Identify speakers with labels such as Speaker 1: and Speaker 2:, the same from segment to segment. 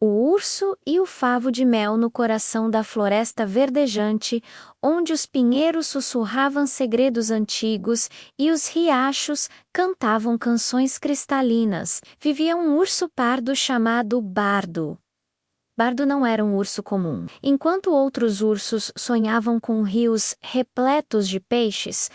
Speaker 1: O urso e o favo de mel no coração da floresta verdejante, onde os pinheiros sussurravam segredos antigos e os riachos cantavam canções cristalinas, vivia um urso pardo chamado Bardo. Bardo não era um urso comum. Enquanto outros ursos sonhavam com rios repletos de peixes,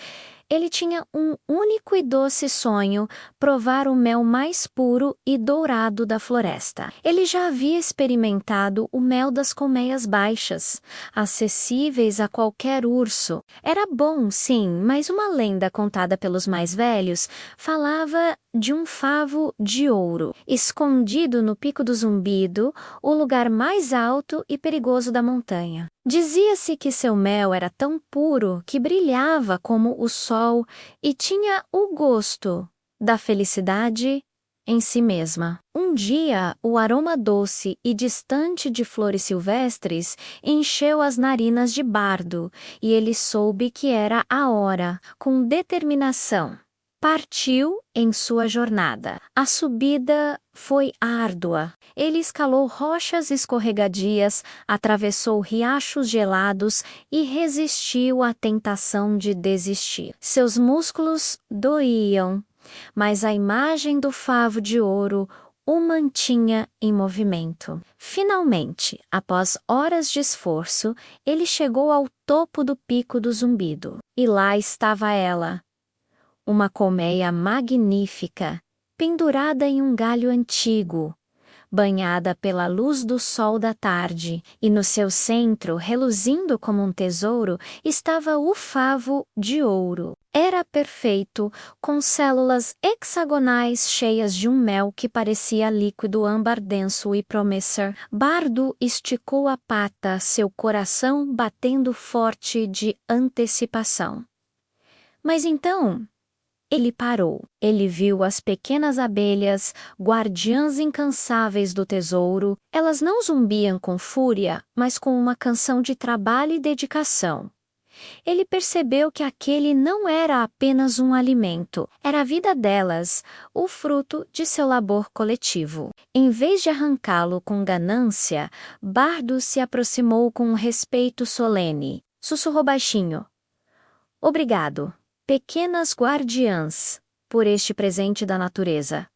Speaker 1: ele tinha um único e doce sonho: provar o mel mais puro e dourado da floresta. Ele já havia experimentado o mel das colmeias baixas, acessíveis a qualquer urso. Era bom, sim, mas uma lenda contada pelos mais velhos falava de um favo de ouro, escondido no Pico do Zumbido, o lugar mais alto e perigoso da montanha. Dizia-se que seu mel era tão puro que brilhava como o sol e tinha o gosto da felicidade em si mesma. Um dia, o aroma doce e distante de flores silvestres encheu as narinas de Bardo, e ele soube que era a hora. Com determinação, partiu em sua jornada. A subida foi árdua. Ele escalou rochas escorregadias, atravessou riachos gelados e resistiu à tentação de desistir. Seus músculos doíam, mas a imagem do favo de ouro o mantinha em movimento. Finalmente, após horas de esforço, ele chegou ao topo do Pico do Zumbido. E lá estava ela, uma colmeia magnífica, pendurada em um galho antigo, banhada pela luz do sol da tarde, e no seu centro, reluzindo como um tesouro, estava o favo de ouro. Era perfeito, com células hexagonais cheias de um mel que parecia líquido âmbar denso e promissor. Bardo esticou a pata, seu coração batendo forte de antecipação. Mas então ele parou. Ele viu as pequenas abelhas, guardiãs incansáveis do tesouro. Elas não zumbiam com fúria, mas com uma canção de trabalho e dedicação. Ele percebeu que aquele não era apenas um alimento, era a vida delas, o fruto de seu labor coletivo. Em vez de arrancá-lo com ganância, Bardo se aproximou com um respeito solene. Sussurrou baixinho: "Obrigado, pequenas guardiãs, por este presente da natureza."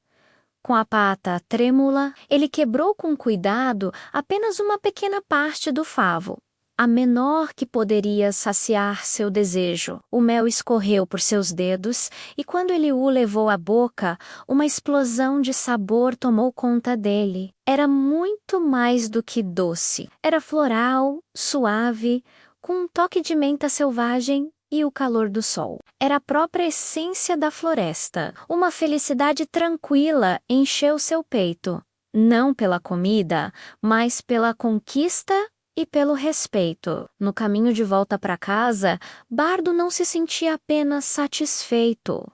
Speaker 1: Com a pata trêmula, ele quebrou com cuidado apenas uma pequena parte do favo, a menor que poderia saciar seu desejo. O mel escorreu por seus dedos e, quando ele o levou à boca, uma explosão de sabor tomou conta dele. Era muito mais do que doce. Era floral, suave, com um toque de menta selvagem e o calor do sol. Era a própria essência da floresta. Uma felicidade tranquila encheu seu peito, não pela comida, mas pela conquista e pelo respeito. No caminho de volta para casa, Bardo não se sentia apenas satisfeito.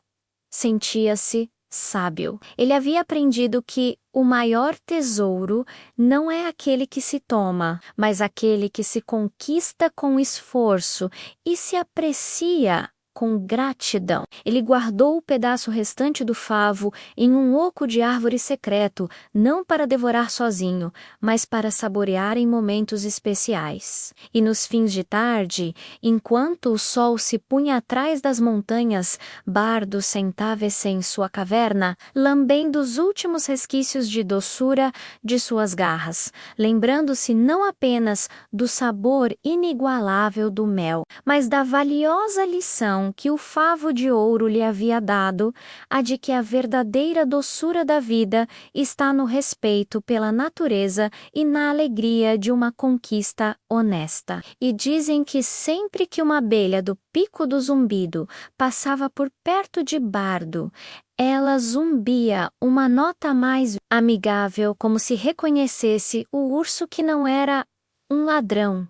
Speaker 1: Sentia-se sábio. Ele havia aprendido que o maior tesouro não é aquele que se toma, mas aquele que se conquista com esforço e se aprecia com gratidão. Ele guardou o pedaço restante do favo em um oco de árvore secreto, não para devorar sozinho, mas para saborear em momentos especiais. E nos fins de tarde, enquanto o sol se punha atrás das montanhas, Bardo sentava-se em sua caverna, lambendo os últimos resquícios de doçura de suas garras, lembrando-se não apenas do sabor inigualável do mel, mas da valiosa lição que o favo de ouro lhe havia dado, a de que a verdadeira doçura da vida está no respeito pela natureza e na alegria de uma conquista honesta. E dizem que sempre que uma abelha do Pico do Zumbido passava por perto de Bardo, ela zumbia uma nota mais amigável, como se reconhecesse o urso que não era um ladrão,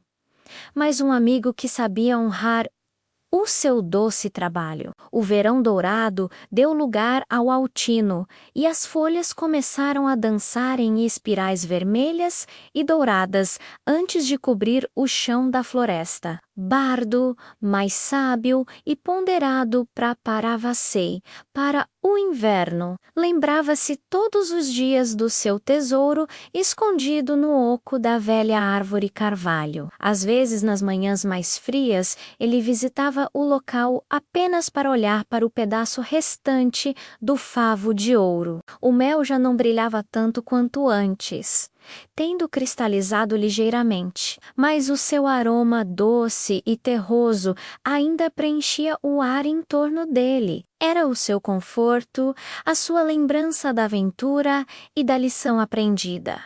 Speaker 1: mas um amigo que sabia honrar o seu doce trabalho. O verão dourado deu lugar ao altino, e as folhas começaram a dançar em espirais vermelhas e douradas antes de cobrir o chão da floresta. Bardo, mais sábio e ponderado preparava-se para o inverno. Lembrava-se todos os dias do seu tesouro escondido no oco da velha árvore carvalho. Às vezes, nas manhãs mais frias, ele visitava o local apenas para olhar para o pedaço restante do favo de ouro. O mel já não brilhava tanto quanto antes, tendo cristalizado ligeiramente, mas o seu aroma doce e terroso ainda preenchia o ar em torno dele. Era o seu conforto, a sua lembrança da aventura e da lição aprendida.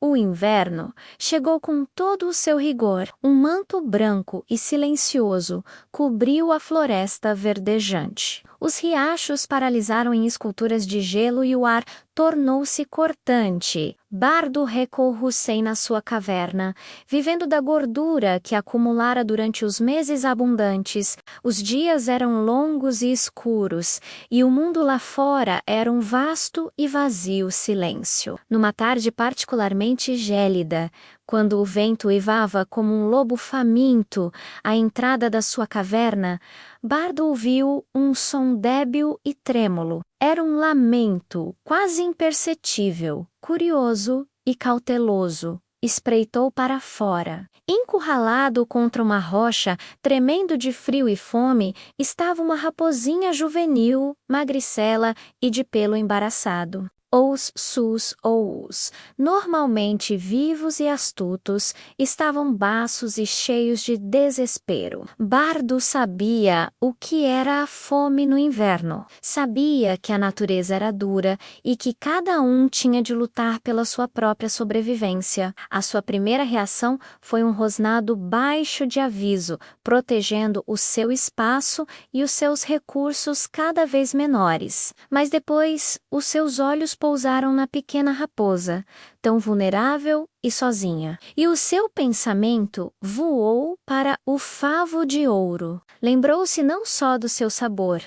Speaker 1: O inverno chegou com todo o seu rigor. Um manto branco e silencioso cobriu a floresta verdejante. Os riachos paralisaram em esculturas de gelo e o ar tornou-se cortante. Bardo recolreu-se na sua caverna, vivendo da gordura que acumulara durante os meses abundantes. Os dias eram longos e escuros, e o mundo lá fora era um vasto e vazio silêncio. Numa tarde particularmente gélida, quando o vento uivava como um lobo faminto à entrada da sua caverna, Bardo ouviu um som débil e trêmulo. Era um lamento, quase imperceptível, curioso e cauteloso. Espreitou para fora. Encurralado contra uma rocha, tremendo de frio e fome, estava uma raposinha juvenil, magricela e de pelo embaraçado. Os sus-ous, normalmente vivos e astutos, estavam baços e cheios de desespero. Bardo sabia o que era a fome no inverno. Sabia que a natureza era dura e que cada um tinha de lutar pela sua própria sobrevivência. A sua primeira reação foi um rosnado baixo de aviso, protegendo o seu espaço e os seus recursos cada vez menores. Mas depois, os seus olhos pousaram na pequena raposa, tão vulnerável e sozinha. E o seu pensamento voou para o favo de ouro. Lembrou-se não só do seu sabor,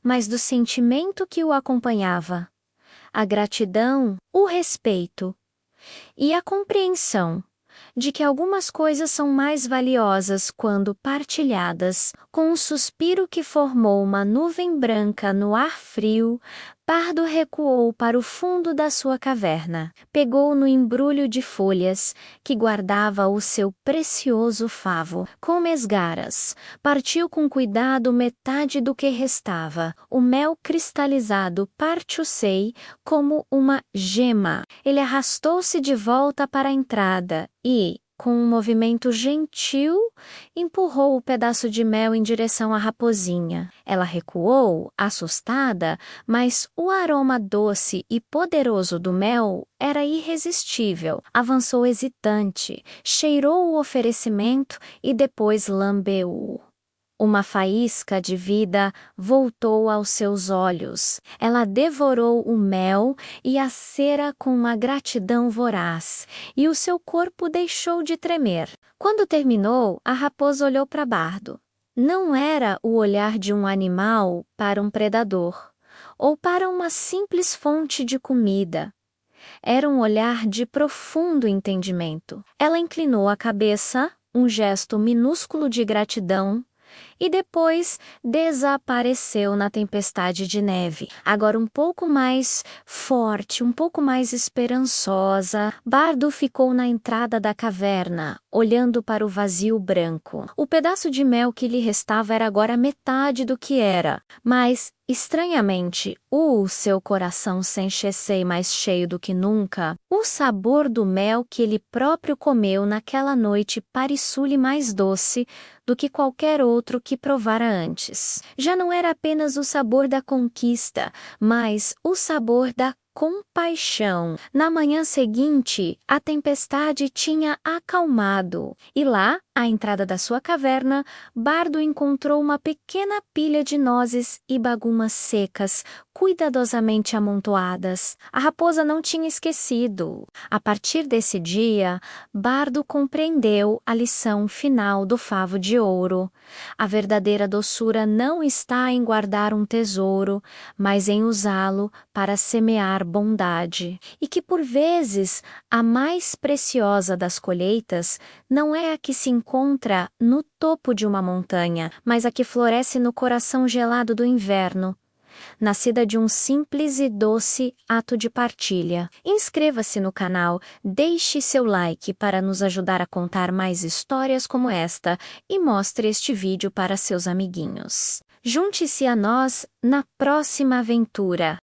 Speaker 1: mas do sentimento que o acompanhava: a gratidão, o respeito e a compreensão de que algumas coisas são mais valiosas quando partilhadas. Com um suspiro que formou uma nuvem branca no ar frio, Bardo recuou para o fundo da sua caverna. Pegou no embrulho de folhas que guardava o seu precioso favo, com esgaras. Partiu com cuidado metade do que restava. O mel cristalizado partiu-se como uma gema. Ele arrastou-se de volta para a entrada e, com um movimento gentil, empurrou o pedaço de mel em direção à raposinha. Ela recuou, assustada, mas o aroma doce e poderoso do mel era irresistível. Avançou hesitante, cheirou o oferecimento e depois lambeu-o. Uma faísca de vida voltou aos seus olhos. Ela devorou o mel e a cera com uma gratidão voraz, e o seu corpo deixou de tremer. Quando terminou, a raposa olhou para Bardo. Não era o olhar de um animal para um predador, ou para uma simples fonte de comida. Era um olhar de profundo entendimento. Ela inclinou a cabeça, um gesto minúsculo de gratidão, e depois desapareceu na tempestade de neve. Agora um pouco mais forte, um pouco mais esperançosa, Bardo ficou na entrada da caverna, olhando para o vazio branco. O pedaço de mel que lhe restava era agora metade do que era, mas, estranhamente, o seu coração se enchesse mais cheio do que nunca. O sabor do mel que ele próprio comeu naquela noite pareceu-lhe mais doce do que qualquer outro que provara antes. Já não era apenas o sabor da conquista, mas o sabor da compaixão. Na manhã seguinte, a tempestade tinha acalmado, e lá, à entrada da sua caverna, Bardo encontrou uma pequena pilha de nozes e bagumas secas, cuidadosamente amontoadas. A raposa não tinha esquecido. A partir desse dia, Bardo compreendeu a lição final do favo de ouro. A verdadeira doçura não está em guardar um tesouro, mas em usá-lo para semear bondade. E que, por vezes, a mais preciosa das colheitas não é a que se encontra no topo de uma montanha, mas a que floresce no coração gelado do inverno. Nascida de um simples e doce ato de partilha. Inscreva-se no canal, deixe seu like para nos ajudar a contar mais histórias como esta e mostre este vídeo para seus amiguinhos. Junte-se a nós na próxima aventura.